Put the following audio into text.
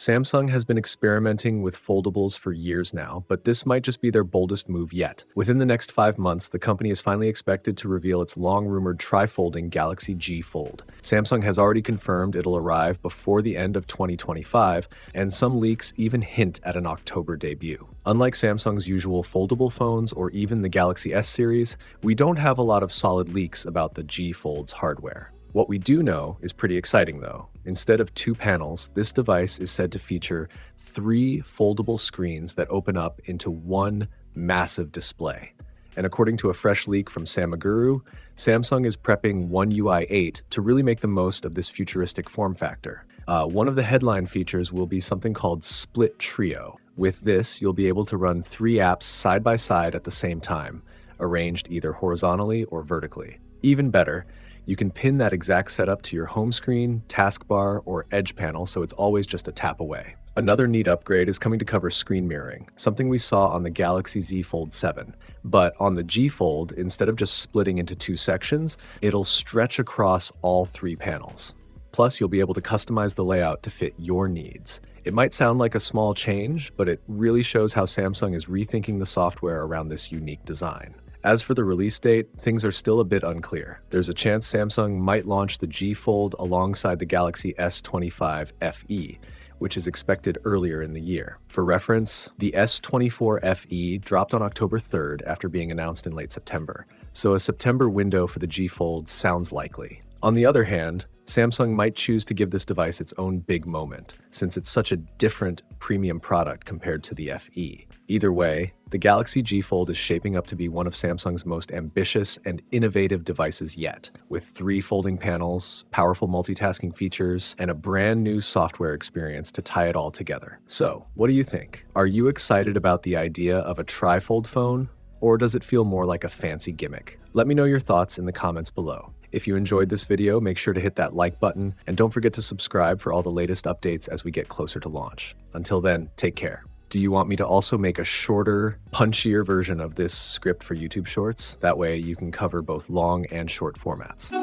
Samsung has been experimenting with foldables for years now, but this might just be their boldest move yet. Within the next 5 months, the company is finally expected to reveal its long-rumored tri-folding Galaxy G Fold. Samsung has already confirmed it'll arrive before the end of 2025, and some leaks even hint at an October debut. Unlike Samsung's usual foldable phones or even the Galaxy S series, we don't have a lot of solid leaks about the G Fold's hardware. What we do know is pretty exciting though. Instead of 2 panels, this device is said to feature 3 foldable screens that open up into one massive display. And according to a fresh leak from Samaguru, Samsung is prepping One UI 8 to really make the most of this futuristic form factor. One of the headline features will be something called Split Trio. With this, you'll be able to run 3 apps side by side at the same time, arranged either horizontally or vertically. Even better, you can pin that exact setup to your home screen, taskbar, or edge panel so it's always just a tap away. Another neat upgrade is coming to cover screen mirroring, something we saw on the Galaxy Z Fold 7. But on the G Fold, instead of just splitting into 2 sections, it'll stretch across all 3 panels. Plus, you'll be able to customize the layout to fit your needs. It might sound like a small change, but it really shows how Samsung is rethinking the software around this unique design. As for the release date, things are still a bit unclear. There's a chance Samsung might launch the G Fold alongside the Galaxy S25 FE, which is expected earlier in the year. For reference, the S24 FE dropped on October 3rd after being announced in late September, so a September window for the G Fold sounds likely. On the other hand, Samsung might choose to give this device its own big moment, since it's such a different premium product compared to the FE. Either way, the Galaxy G Fold is shaping up to be one of Samsung's most ambitious and innovative devices yet, with 3 folding panels, powerful multitasking features, and a brand new software experience to tie it all together. So, what do you think? Are you excited about the idea of a tri-fold phone, or does it feel more like a fancy gimmick? Let me know your thoughts in the comments below. If you enjoyed this video, make sure to hit that like button, and don't forget to subscribe for all the latest updates as we get closer to launch. Until then, take care. Do you want me to also make a shorter, punchier version of this script for YouTube Shorts? That way you can cover both long and short formats.